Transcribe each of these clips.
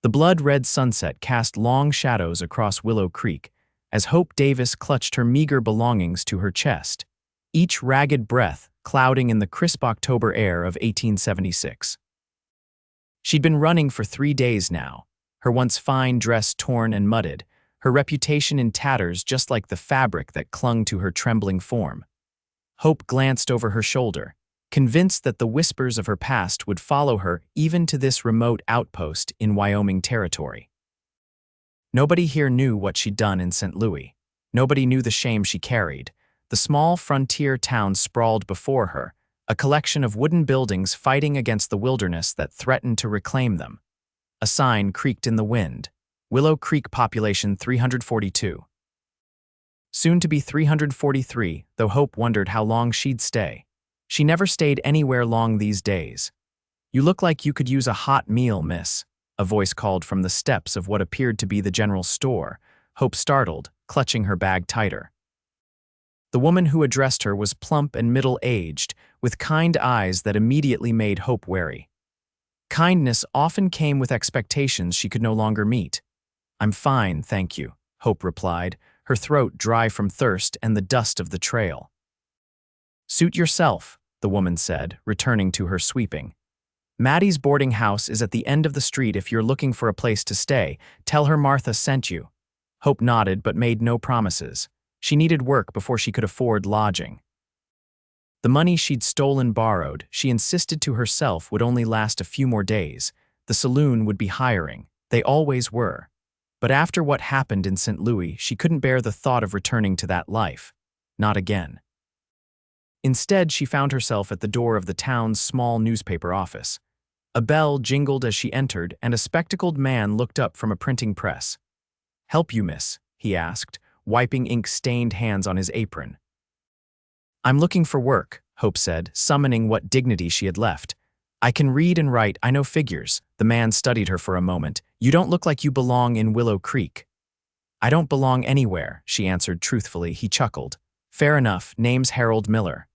The blood-red sunset cast long shadows across Willow Creek as Hope Davis clutched her meager belongings to her chest, each ragged breath clouding in the crisp October air of 1876. She'd been running for 3 days now, her once fine dress torn and mudded, her reputation in tatters just like the fabric that clung to her trembling form. Hope glanced over her shoulder, convinced that the whispers of her past would follow her even to this remote outpost in Wyoming Territory. Nobody here knew what she'd done in St. Louis. Nobody knew the shame she carried. The small frontier town sprawled before her, a collection of wooden buildings fighting against the wilderness that threatened to reclaim them. A sign creaked in the wind. Willow Creek population 342. Soon to be 343, though Hope wondered how long she'd stay. She never stayed anywhere long these days. "You look like you could use a hot meal, miss," a voice called from the steps of what appeared to be the general store. Hope startled, clutching her bag tighter. The woman who addressed her was plump and middle-aged, with kind eyes that immediately made Hope wary. Kindness often came with expectations she could no longer meet. "I'm fine, thank you," Hope replied, her throat dry from thirst and the dust of the trail. "Suit yourself," the woman said, returning to her sweeping. "Maddie's boarding house is at the end of the street if you're looking for a place to stay. Tell her Martha sent you." Hope nodded but made no promises. She needed work before she could afford lodging. The money she'd stolen borrowed, she insisted to herself, would only last a few more days. The saloon would be hiring. They always were. But after what happened in St. Louis, she couldn't bear the thought of returning to that life. Not again. Instead, she found herself at the door of the town's small newspaper office. A bell jingled as she entered, and a spectacled man looked up from a printing press. "Help you, miss?" he asked, wiping ink-stained hands on his apron. "I'm looking for work," Hope said, summoning what dignity she had left. "I can read and write, I know figures." The man studied her for a moment. "You don't look like you belong in Willow Creek." "I don't belong anywhere," she answered truthfully. He chuckled. "Fair enough, name's Harold Miller.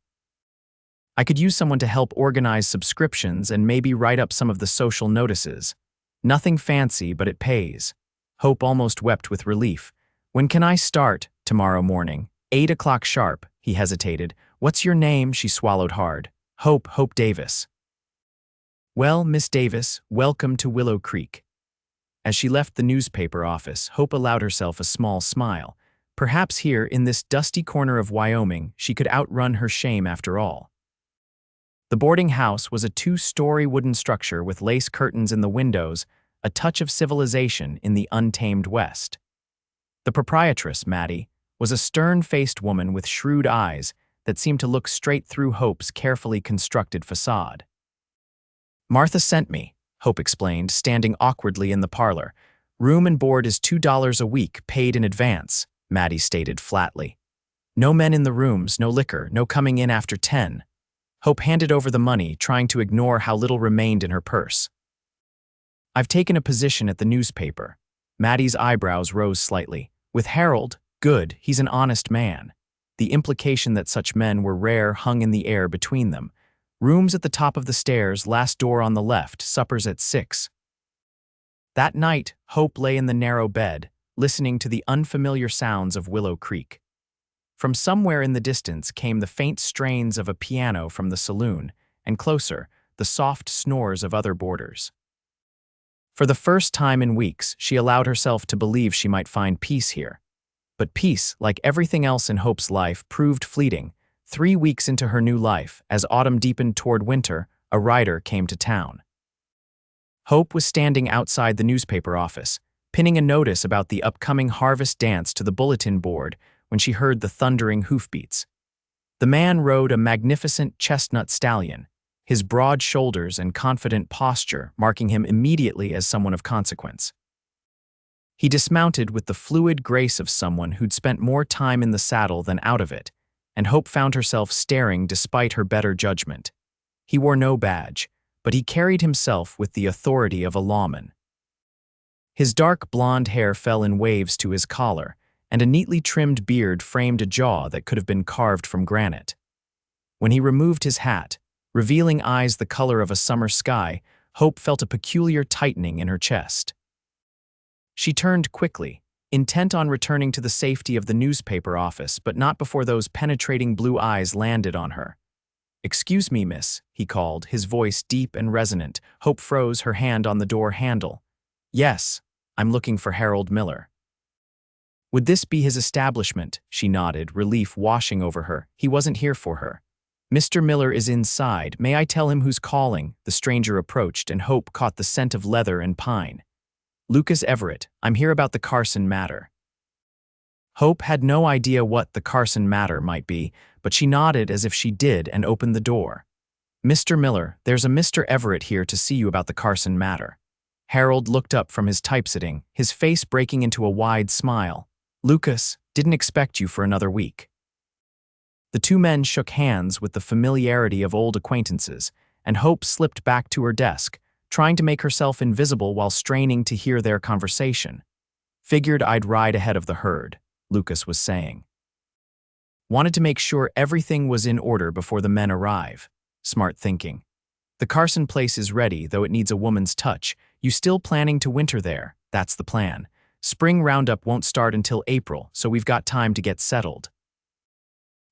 I could use someone to help organize subscriptions and maybe write up some of the social notices. Nothing fancy, but it pays." Hope almost wept with relief. "When can I start?" "Tomorrow morning. 8 o'clock sharp." He hesitated. "What's your name?" She swallowed hard. Hope Davis." "Well, Miss Davis, welcome to Willow Creek." As she left the newspaper office, Hope allowed herself a small smile. Perhaps here, in this dusty corner of Wyoming, she could outrun her shame after all. The boarding house was a 2-story wooden structure with lace curtains in the windows, a touch of civilization in the untamed West. The proprietress, Maddie, was a stern-faced woman with shrewd eyes that seemed to look straight through Hope's carefully constructed facade. "Martha sent me," Hope explained, standing awkwardly in the parlor. "Room and board is $2 a week, paid in advance," Maddie stated flatly. "No men in the rooms, no liquor, no coming in after 10. Hope handed over the money, trying to ignore how little remained in her purse. "I've taken a position at the newspaper." Maddie's eyebrows rose slightly. "With Harold, good, he's an honest man." The implication that such men were rare hung in the air between them. "Rooms at the top of the stairs, last door on the left, suppers at 6. That night, Hope lay in the narrow bed, listening to the unfamiliar sounds of Willow Creek. From somewhere in the distance came the faint strains of a piano from the saloon, and closer, the soft snores of other boarders. For the first time in weeks, she allowed herself to believe she might find peace here. But peace, like everything else in Hope's life, proved fleeting. 3 weeks into her new life, as autumn deepened toward winter, a rider came to town. Hope was standing outside the newspaper office, pinning a notice about the upcoming harvest dance to the bulletin board when she heard the thundering hoofbeats. The man rode a magnificent chestnut stallion, his broad shoulders and confident posture marking him immediately as someone of consequence. He dismounted with the fluid grace of someone who'd spent more time in the saddle than out of it, and Hope found herself staring despite her better judgment. He wore no badge, but he carried himself with the authority of a lawman. His dark blonde hair fell in waves to his collar, and a neatly trimmed beard framed a jaw that could have been carved from granite. When he removed his hat, revealing eyes the color of a summer sky, Hope felt a peculiar tightening in her chest. She turned quickly, intent on returning to the safety of the newspaper office, but not before those penetrating blue eyes landed on her. "Excuse me, miss," he called, his voice deep and resonant. Hope froze, her hand on the door handle. "Yes, I'm looking for Harold Miller." Would this be his establishment? She nodded, relief washing over her. He wasn't here for her. "Mr. Miller is inside. May I tell him who's calling?" The stranger approached, and Hope caught the scent of leather and pine. "Lucas Everett, I'm here about the Carson matter." Hope had no idea what the Carson matter might be, but she nodded as if she did and opened the door. "Mr. Miller, there's a Mr. Everett here to see you about the Carson matter." Harold looked up from his typesetting, his face breaking into a wide smile. "Lucas, didn't expect you for another week." The two men shook hands with the familiarity of old acquaintances, and Hope slipped back to her desk, trying to make herself invisible while straining to hear their conversation. "Figured I'd ride ahead of the herd," Lucas was saying. "Wanted to make sure everything was in order before the men arrive." Smart thinking. "The Carson place is ready, though it needs a woman's touch. You still planning to winter there?" "That's the plan. Spring roundup won't start until April, so we've got time to get settled."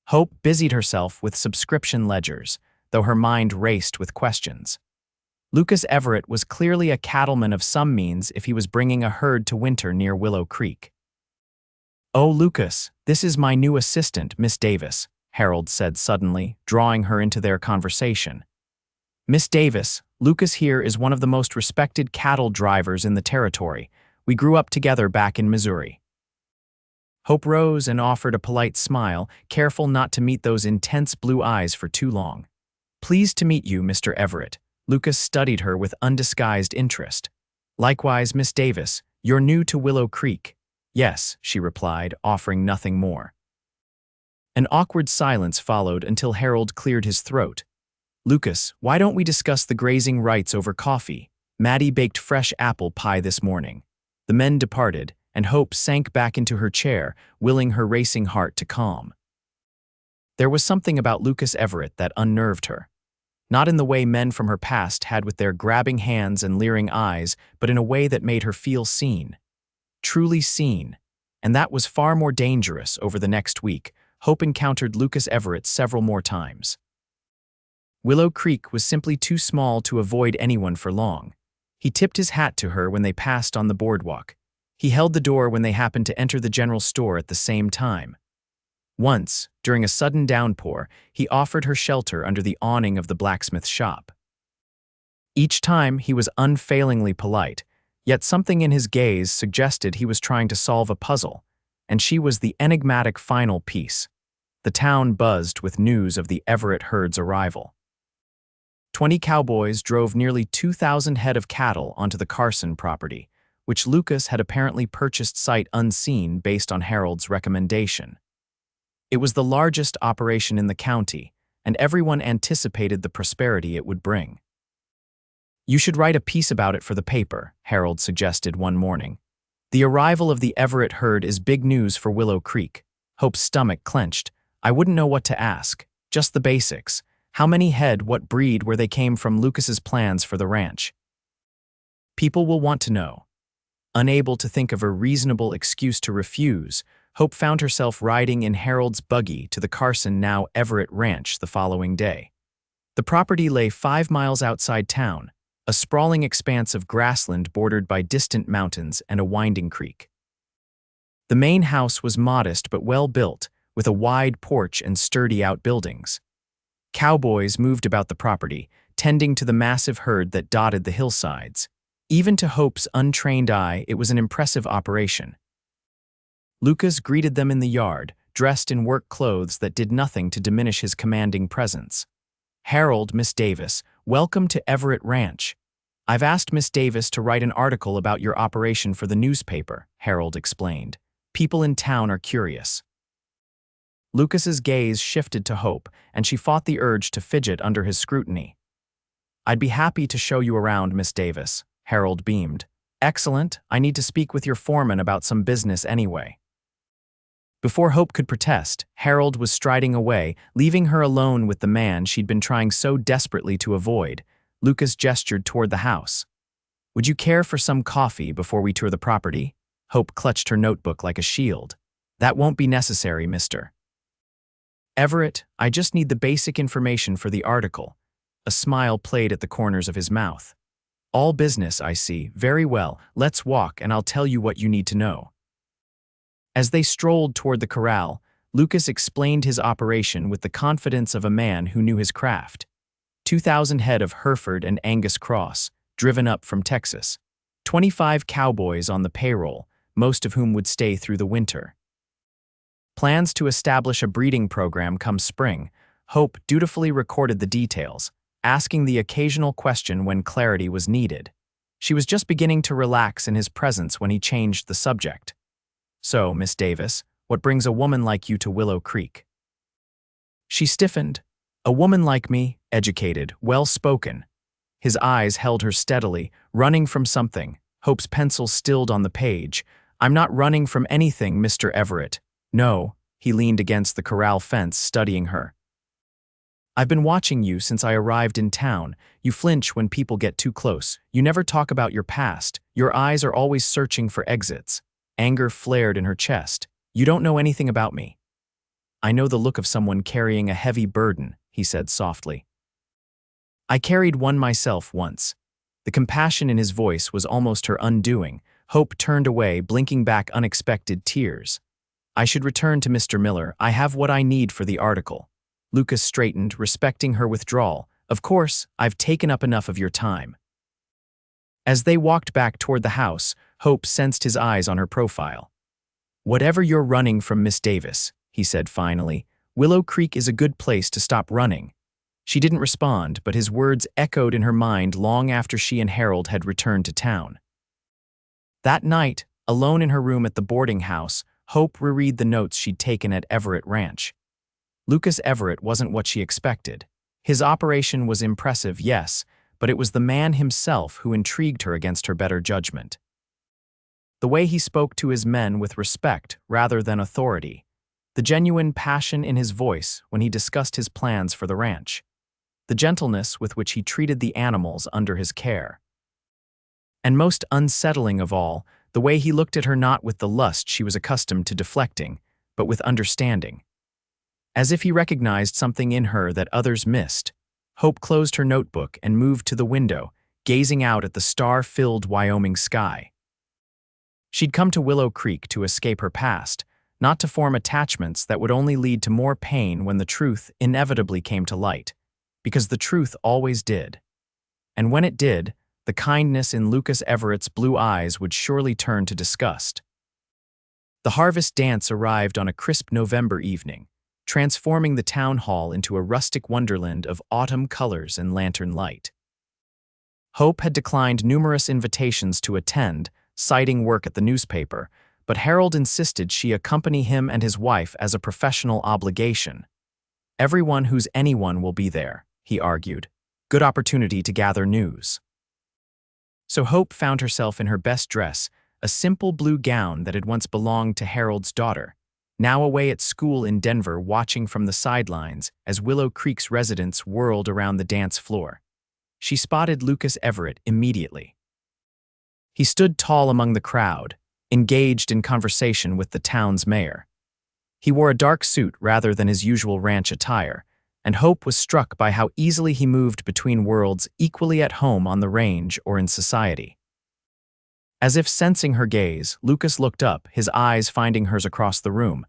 Hope busied herself with subscription ledgers, though her mind raced with questions. Lucas Everett was clearly a cattleman of some means if he was bringing a herd to winter near Willow Creek. "Oh, Lucas, this is my new assistant, Miss Davis," Harold said suddenly, drawing her into their conversation. "Miss Davis, Lucas here is one of the most respected cattle drivers in the territory. We grew up together back in Missouri." Hope rose and offered a polite smile, careful not to meet those intense blue eyes for too long. "Pleased to meet you, Mr. Everett." Lucas studied her with undisguised interest. "Likewise, Miss Davis, you're new to Willow Creek." "Yes," she replied, offering nothing more. An awkward silence followed until Harold cleared his throat. "Lucas, why don't we discuss the grazing rights over coffee? Maddie baked fresh apple pie this morning." The men departed, and Hope sank back into her chair, willing her racing heart to calm. There was something about Lucas Everett that unnerved her. Not in the way men from her past had with their grabbing hands and leering eyes, but in a way that made her feel seen. Truly seen. And that was far more dangerous. Over the next week, Hope encountered Lucas Everett several more times. Willow Creek was simply too small to avoid anyone for long. He tipped his hat to her when they passed on the boardwalk. He held the door when they happened to enter the general store at the same time. Once, during a sudden downpour, he offered her shelter under the awning of the blacksmith shop. Each time he was unfailingly polite, yet something in his gaze suggested he was trying to solve a puzzle, and she was the enigmatic final piece. The town buzzed with news of the Everett herd's arrival. 20 cowboys drove nearly 2,000 head of cattle onto the Carson property, which Lucas had apparently purchased sight unseen based on Harold's recommendation. It was the largest operation in the county, and everyone anticipated the prosperity it would bring. "You should write a piece about it for the paper," Harold suggested one morning. "The arrival of the Everett herd is big news for Willow Creek." Hope's stomach clenched. "I wouldn't know what to ask. Just the basics. How many head, what breed, where they came from, Lucas's plans for the ranch." "People will want to know." Unable to think of a reasonable excuse to refuse, Hope found herself riding in Harold's buggy to the Carson, now Everett Ranch, the following day. The property lay 5 miles outside town, a sprawling expanse of grassland bordered by distant mountains and a winding creek. The main house was modest but well built, with a wide porch and sturdy outbuildings. Cowboys moved about the property, tending to the massive herd that dotted the hillsides. Even to Hope's untrained eye, it was an impressive operation. Lucas greeted them in the yard, dressed in work clothes that did nothing to diminish his commanding presence. "Harold, Miss Davis, welcome to Everett Ranch. I've asked Miss Davis to write an article about your operation for the newspaper," Harold explained. "People in town are curious." Lucas's gaze shifted to Hope, and she fought the urge to fidget under his scrutiny. "I'd be happy to show you around, Miss Davis," Harold beamed. "Excellent. I need to speak with your foreman about some business anyway." Before Hope could protest, Harold was striding away, leaving her alone with the man she'd been trying so desperately to avoid. Lucas gestured toward the house. "Would you care for some coffee before we tour the property?" Hope clutched her notebook like a shield. That won't be necessary, Mr. Everett. I just need the basic information for the article. A smile played at the corners of his mouth. All business, I see. Very well, let's walk and I'll tell you what you need to know. As they strolled toward the corral, Lucas explained his operation with the confidence of a man who knew his craft. 2,000 head of Hereford and Angus cross, driven up from Texas. 25 cowboys on the payroll, most of whom would stay through the winter. Plans to establish a breeding program come spring. Hope dutifully recorded the details, asking the occasional question when clarity was needed. She was just beginning to relax in his presence when he changed the subject. So, Miss Davis, what brings a woman like you to Willow Creek? She stiffened. A woman like me, educated, well-spoken. His eyes held her steadily, running from something. Hope's pencil stilled on the page. I'm not running from anything, Mr. Everett. No, he leaned against the corral fence, studying her. I've been watching you since I arrived in town. You flinch when people get too close. You never talk about your past. Your eyes are always searching for exits. Anger flared in her chest. You don't know anything about me. I know the look of someone carrying a heavy burden, he said softly. I carried one myself once. The compassion in his voice was almost her undoing. Hope turned away, blinking back unexpected tears. I should return to Mr. Miller. I have what I need for the article. Lucas straightened, respecting her withdrawal. Of course, I've taken up enough of your time. As they walked back toward the house, Hope sensed his eyes on her profile. Whatever you're running from, Miss Davis, he said finally, Willow Creek is a good place to stop running. She didn't respond, but his words echoed in her mind long after she and Harold had returned to town. That night, alone in her room at the boarding house, Hope reread the notes she'd taken at Everett Ranch. Lucas Everett wasn't what she expected. His operation was impressive, yes, but it was the man himself who intrigued her against her better judgment. The way he spoke to his men with respect rather than authority. The genuine passion in his voice when he discussed his plans for the ranch. The gentleness with which he treated the animals under his care. And most unsettling of all, the way he looked at her not with the lust she was accustomed to deflecting, but with understanding. As if he recognized something in her that others missed, Hope closed her notebook and moved to the window, gazing out at the star-filled Wyoming sky. She'd come to Willow Creek to escape her past, not to form attachments that would only lead to more pain when the truth inevitably came to light, because the truth always did. And when it did, the kindness in Lucas Everett's blue eyes would surely turn to disgust. The harvest dance arrived on a crisp November evening, transforming the town hall into a rustic wonderland of autumn colors and lantern light. Hope had declined numerous invitations to attend, citing work at the newspaper, but Harold insisted she accompany him and his wife as a professional obligation. Everyone who's anyone will be there, he argued. Good opportunity to gather news. So Hope found herself in her best dress, a simple blue gown that had once belonged to Harold's daughter, now away at school in Denver watching from the sidelines as Willow Creek's residents whirled around the dance floor. She spotted Lucas Everett immediately. He stood tall among the crowd, engaged in conversation with the town's mayor. He wore a dark suit rather than his usual ranch attire, and Hope was struck by how easily he moved between worlds, equally at home on the range or in society. As if sensing her gaze, Lucas looked up, his eyes finding hers across the room.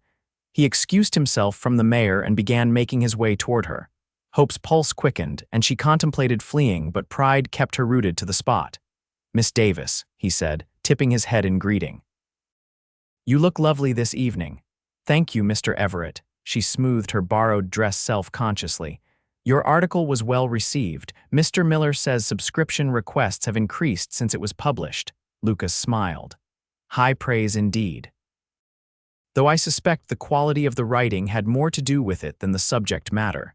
He excused himself from the mayor and began making his way toward her. Hope's pulse quickened, and she contemplated fleeing, but pride kept her rooted to the spot. Miss Davis, he said, tipping his head in greeting. You look lovely this evening. Thank you, Mr. Everett. She smoothed her borrowed dress self-consciously. Your article was well received. Mr. Miller says subscription requests have increased since it was published. Lucas smiled. High praise indeed. Though I suspect the quality of the writing had more to do with it than the subject matter.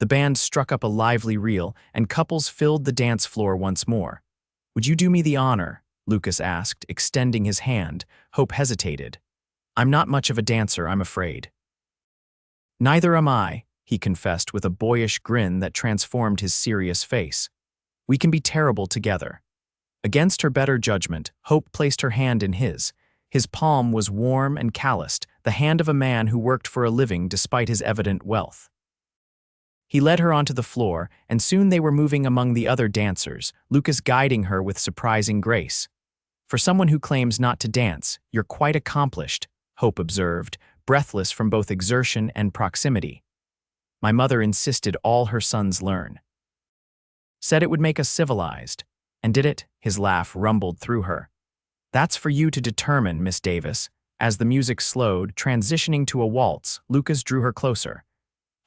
The band struck up a lively reel, and couples filled the dance floor once more. Would you do me the honor? Lucas asked, extending his hand. Hope hesitated. I'm not much of a dancer, I'm afraid. Neither am I, he confessed with a boyish grin that transformed his serious face. We can be terrible together. Against her better judgment, Hope placed her hand in his His palm was warm and calloused, the hand of a man who worked for a living despite his evident wealth. He led her onto the floor, and soon they were moving among the other dancers, Lucas guiding her with surprising grace. "For someone who claims not to dance, you're quite accomplished," Hope observed, breathless from both exertion and proximity. "My mother insisted all her sons learn. Said it would make us civilized. And did it?" His laugh rumbled through her. "That's for you to determine, Miss Davis." As the music slowed, transitioning to a waltz, Lucas drew her closer.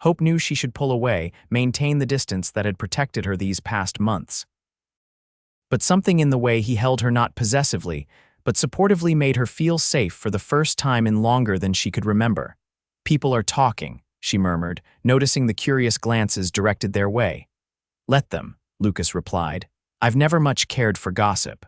Hope knew she should pull away, maintain the distance that had protected her these past months. But something in the way he held her not possessively, but supportively made her feel safe for the first time in longer than she could remember. "People are talking," she murmured, noticing the curious glances directed their way. "Let them," Lucas replied. "I've never much cared for gossip."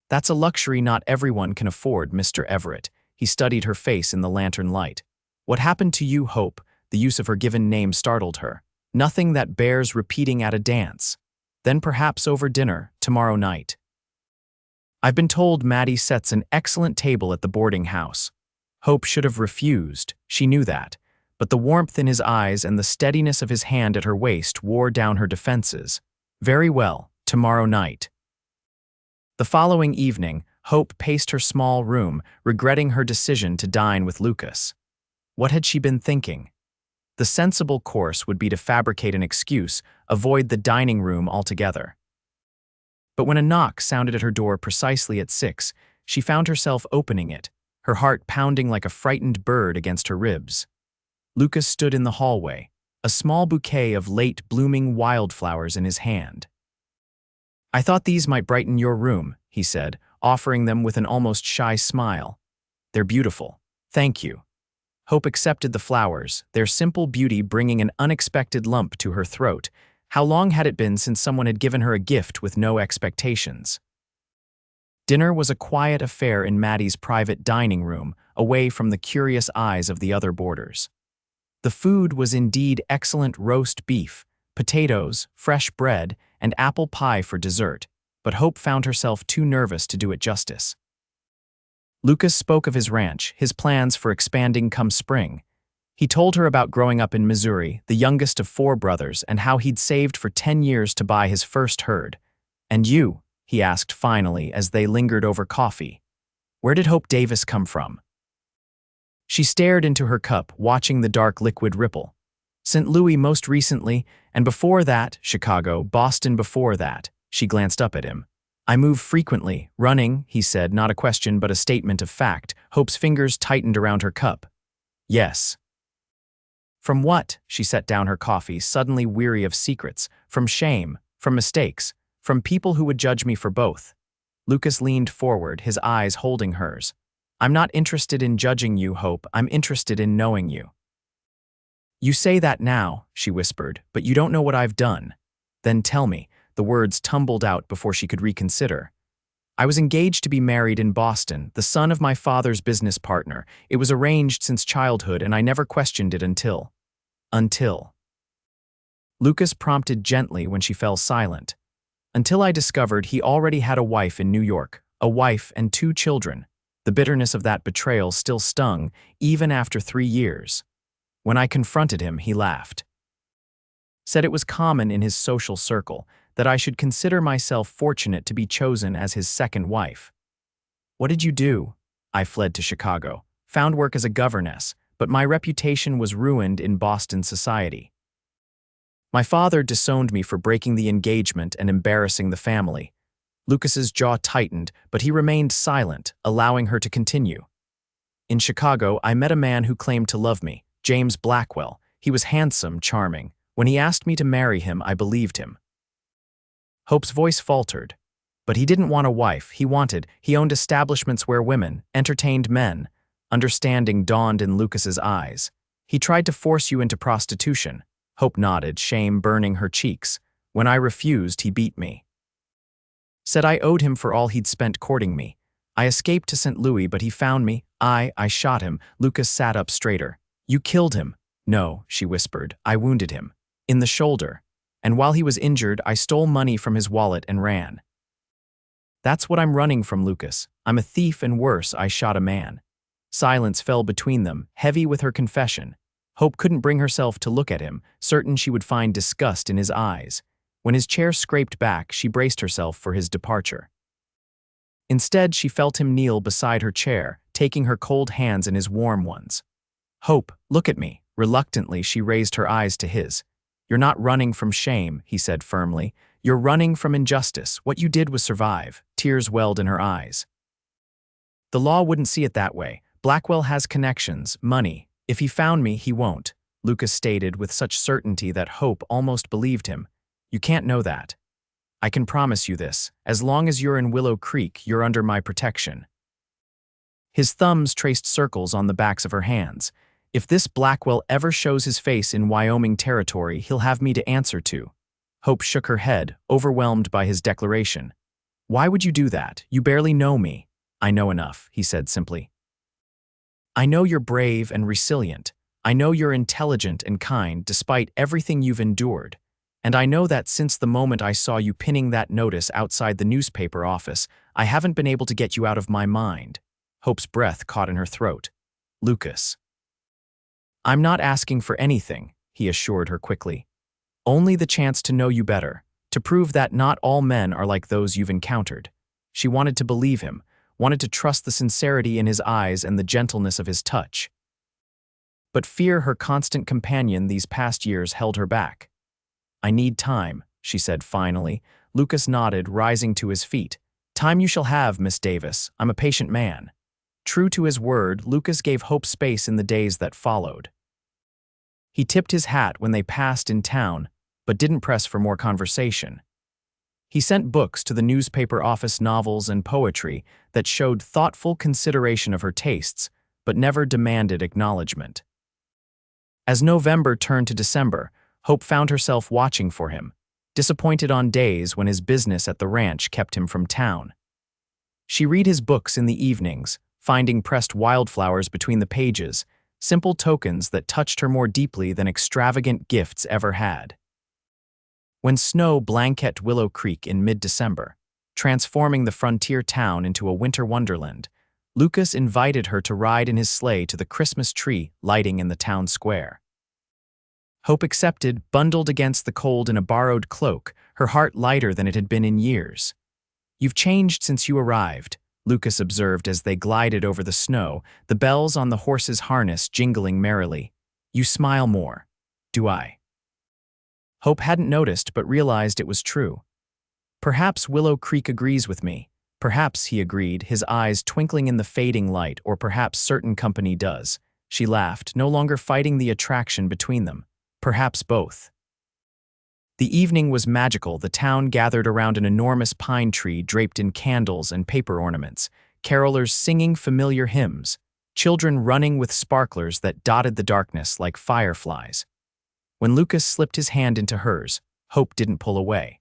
"That's a luxury not everyone can afford, Mr. Everett." He studied her face in the lantern light. "What happened to you, Hope?" The use of her given name startled her. "Nothing that bears repeating at a dance. Then perhaps over dinner, tomorrow night. I've been told Maddie sets an excellent table at the boarding house." Hope should have refused, she knew that, but the warmth in his eyes and the steadiness of his hand at her waist wore down her defenses. "Very well, tomorrow night." The following evening, Hope paced her small room, regretting her decision to dine with Lucas. What had she been thinking? The sensible course would be to fabricate an excuse, avoid the dining room altogether. But when a knock sounded at her door precisely at 6, she found herself opening it, her heart pounding like a frightened bird against her ribs. Lucas stood in the hallway, a small bouquet of late-blooming wildflowers in his hand. "I thought these might brighten your room," he said, offering them with an almost shy smile. "They're beautiful. Thank you." Hope accepted the flowers, their simple beauty bringing an unexpected lump to her throat. How long had it been since someone had given her a gift with no expectations? Dinner was a quiet affair in Maddie's private dining room, away from the curious eyes of the other boarders. The food was indeed excellent: roast beef, potatoes, fresh bread, and apple pie for dessert, but Hope found herself too nervous to do it justice. Lucas spoke of his ranch, his plans for expanding come spring. He told her about growing up in Missouri, the youngest of 4 brothers, and how he'd saved for 10 years to buy his first herd. "And you?" he asked finally as they lingered over coffee. "Where did Hope Davis come from?" She stared into her cup, watching the dark liquid ripple. "St. Louis most recently, and before that, Chicago, Boston before that." She glanced up at him. "I move frequently, running," he said, not a question but a statement of fact. Hope's fingers tightened around her cup. "Yes." "From what?" She set down her coffee, suddenly weary of secrets. "From shame, from mistakes, from people who would judge me for both." Lucas leaned forward, his eyes holding hers. "I'm not interested in judging you, Hope. I'm interested in knowing you." "You say that now," she whispered, "but you don't know what I've done." "Then tell me." The words tumbled out before she could reconsider. "I was engaged to be married in Boston, the son of my father's business partner. It was arranged since childhood, and I never questioned it until. Lucas prompted gently when she fell silent. "Until I discovered he already had a wife in New York, a wife and 2 children. The bitterness of that betrayal still stung, even after 3 years. When I confronted him, he laughed. Said it was common in his social circle, that I should consider myself fortunate to be chosen as his second wife. What did you do?" "I fled to Chicago, found work as a governess, but my reputation was ruined in Boston society. My father disowned me for breaking the engagement and embarrassing the family." Lucas's jaw tightened, but he remained silent, allowing her to continue. "In Chicago, I met a man who claimed to love me, James Blackwell. He was handsome, charming. When he asked me to marry him, I believed him." Hope's voice faltered. "But he didn't want a wife. He owned establishments where women entertained men." Understanding dawned in Lucas's eyes. "He tried to force you into prostitution." Hope nodded, shame burning her cheeks. "When I refused, he beat me. Said I owed him for all he'd spent courting me. I escaped to St. Louis, but he found me. I shot him." Lucas sat up straighter. "You killed him." "No," she whispered. "I wounded him. In the shoulder. And while he was injured, I stole money from his wallet and ran." That's what I'm running from, Lucas. I'm a thief, and worse, I shot a man. Silence fell between them, heavy with her confession. Hope couldn't bring herself to look at him, certain she would find disgust in his eyes. When his chair scraped back, she braced herself for his departure. Instead, she felt him kneel beside her chair, taking her cold hands in his warm ones. "Hope, look at me." Reluctantly, she raised her eyes to his. "You're not running from shame," he said firmly. "You're running from injustice. What you did was survive." Tears welled in her eyes. "The law wouldn't see it that way. Blackwell has connections, money. If he found me, he won't," Lucas stated with such certainty that Hope almost believed him. "You can't know that. I can promise you this. As long as you're in Willow Creek, you're under my protection." His thumbs traced circles on the backs of her hands. "If this Blackwell ever shows his face in Wyoming Territory, he'll have me to answer to." Hope shook her head, overwhelmed by his declaration. "Why would you do that? You barely know me." "I know enough," he said simply. "I know you're brave and resilient. I know you're intelligent and kind despite everything you've endured. And I know that since the moment I saw you pinning that notice outside the newspaper office, I haven't been able to get you out of my mind." Hope's breath caught in her throat. "Lucas." "I'm not asking for anything," he assured her quickly. "Only the chance to know you better, to prove that not all men are like those you've encountered." She wanted to believe him, wanted to trust the sincerity in his eyes and the gentleness of his touch. But fear, her constant companion these past years, held her back. "I need time," she said finally. Lucas nodded, rising to his feet. "Time you shall have, Miss Davis. I'm a patient man." True to his word, Lucas gave Hope space in the days that followed. He tipped his hat when they passed in town, but didn't press for more conversation. He sent books to the newspaper office, novels and poetry that showed thoughtful consideration of her tastes, but never demanded acknowledgement. As November turned to December, Hope found herself watching for him, disappointed on days when his business at the ranch kept him from town. She read his books in the evenings, finding pressed wildflowers between the pages, simple tokens that touched her more deeply than extravagant gifts ever had. When snow blanketed Willow Creek in mid-December, transforming the frontier town into a winter wonderland, Lucas invited her to ride in his sleigh to the Christmas tree lighting in the town square. Hope accepted, bundled against the cold in a borrowed cloak, her heart lighter than it had been in years. "You've changed since you arrived," Lucas observed as they glided over the snow, the bells on the horse's harness jingling merrily. "You smile more." "Do I?" Hope hadn't noticed but realized it was true. "Perhaps Willow Creek agrees with me." "Perhaps," he agreed, his eyes twinkling in the fading light, "or perhaps certain company does." She laughed, no longer fighting the attraction between them. "Perhaps both." The evening was magical. The town gathered around an enormous pine tree draped in candles and paper ornaments, carolers singing familiar hymns, children running with sparklers that dotted the darkness like fireflies. When Lucas slipped his hand into hers, Hope didn't pull away.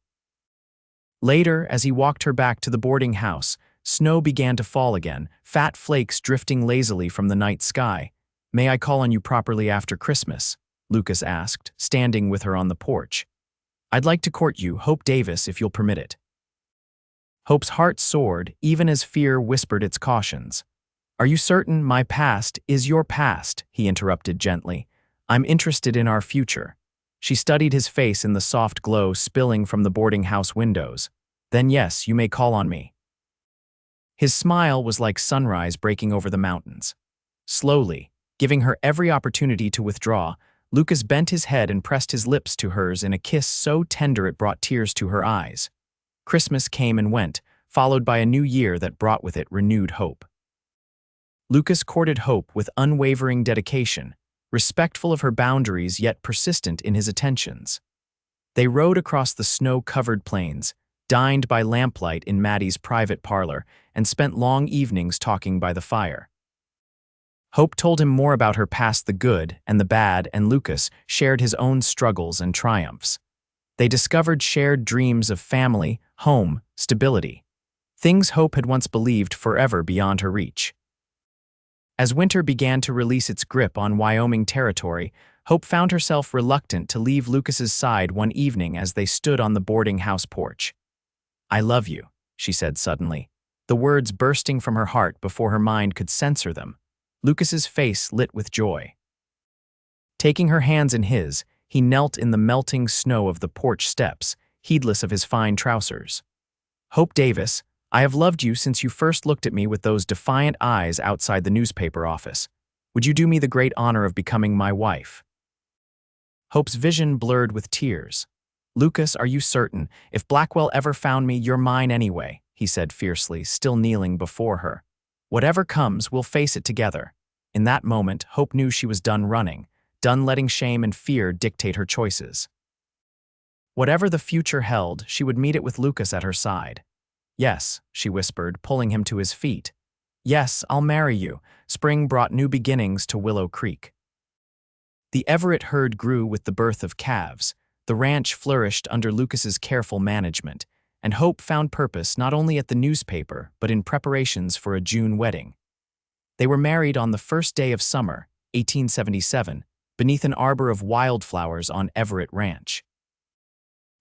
Later, as he walked her back to the boarding house, snow began to fall again, fat flakes drifting lazily from the night sky. "May I call on you properly after Christmas?" Lucas asked, standing with her on the porch. "I'd like to court you, Hope Davis, if you'll permit it." Hope's heart soared, even as fear whispered its cautions. "Are you certain my past is your past?" he interrupted gently. "I'm interested in our future." She studied his face in the soft glow spilling from the boarding house windows. "Then yes, you may call on me." His smile was like sunrise breaking over the mountains. Slowly, giving her every opportunity to withdraw, Lucas bent his head and pressed his lips to hers in a kiss so tender it brought tears to her eyes. Christmas came and went, followed by a new year that brought with it renewed hope. Lucas courted Hope with unwavering dedication, respectful of her boundaries yet persistent in his attentions. They rode across the snow-covered plains, dined by lamplight in Maddie's private parlor, and spent long evenings talking by the fire. Hope told him more about her past, the good and the bad, and Lucas shared his own struggles and triumphs. They discovered shared dreams of family, home, stability. Things Hope had once believed forever beyond her reach. As winter began to release its grip on Wyoming Territory, Hope found herself reluctant to leave Lucas's side one evening as they stood on the boarding house porch. "I love you," she said suddenly, the words bursting from her heart before her mind could censor them. Lucas's face lit with joy. Taking her hands in his, he knelt in the melting snow of the porch steps, heedless of his fine trousers. "Hope Davis, I have loved you since you first looked at me with those defiant eyes outside the newspaper office. Would you do me the great honor of becoming my wife?" Hope's vision blurred with tears. "Lucas, are you certain? If Blackwell ever found me, you're mine anyway," he said fiercely, still kneeling before her. "Whatever comes, we'll face it together." In that moment, Hope knew she was done running, done letting shame and fear dictate her choices. Whatever the future held, she would meet it with Lucas at her side. "Yes," she whispered, pulling him to his feet. "Yes, I'll marry you." Spring brought new beginnings to Willow Creek. The Everett herd grew with the birth of calves, the ranch flourished under Lucas's careful management, and Hope found purpose not only at the newspaper but in preparations for a June wedding. They were married on the first day of summer, 1877, beneath an arbor of wildflowers on Everett Ranch.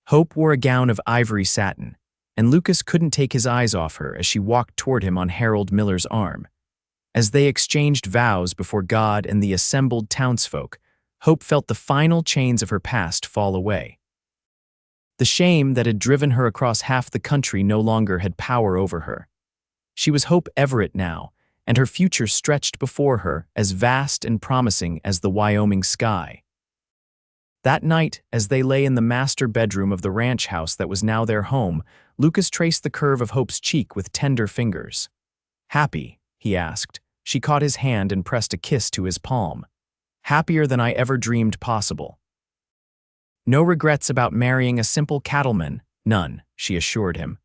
Hope wore a gown of ivory satin, and Lucas couldn't take his eyes off her as she walked toward him on Harold Miller's arm. As they exchanged vows before God and the assembled townsfolk, Hope felt the final chains of her past fall away. The shame that had driven her across half the country no longer had power over her. She was Hope Everett now, and her future stretched before her as vast and promising as the Wyoming sky. That night, as they lay in the master bedroom of the ranch house that was now their home, Lucas traced the curve of Hope's cheek with tender fingers. "Happy?" he asked. She caught his hand and pressed a kiss to his palm. "Happier than I ever dreamed possible." "No regrets about marrying a simple cattleman?" "None," she assured him.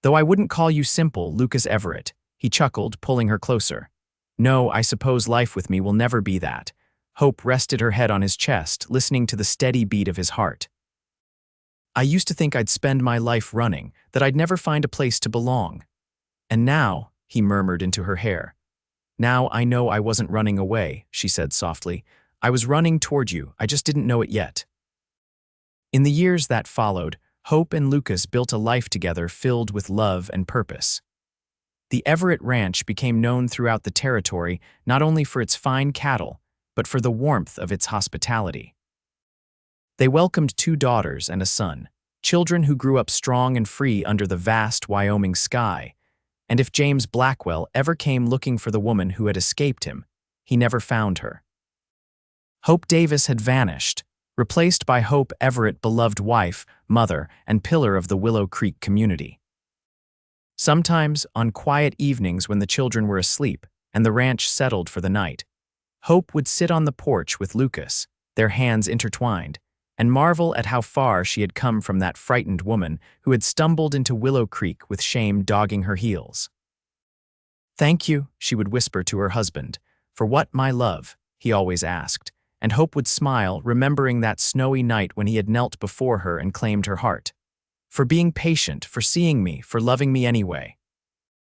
"Though I wouldn't call you simple, Lucas Everett," he chuckled, pulling her closer. "No, I suppose life with me will never be that." Hope rested her head on his chest, listening to the steady beat of his heart. "I used to think I'd spend my life running, that I'd never find a place to belong. And now," he murmured into her hair. "Now I know I wasn't running away," she said softly. "I was running toward you, I just didn't know it yet." In the years that followed, Hope and Lucas built a life together filled with love and purpose. The Everett Ranch became known throughout the territory not only for its fine cattle, but for the warmth of its hospitality. They welcomed 2 daughters and a son, children who grew up strong and free under the vast Wyoming sky, and if James Blackwell ever came looking for the woman who had escaped him, he never found her. Hope Davis had vanished, replaced by Hope Everett, beloved wife, mother, and pillar of the Willow Creek community. Sometimes, on quiet evenings when the children were asleep and the ranch settled for the night, Hope would sit on the porch with Lucas, their hands intertwined, and marvel at how far she had come from that frightened woman who had stumbled into Willow Creek with shame dogging her heels. "Thank you," she would whisper to her husband. "For what, my love?" he always asked, and Hope would smile, remembering that snowy night when he had knelt before her and claimed her heart. "For being patient, for seeing me, for loving me anyway."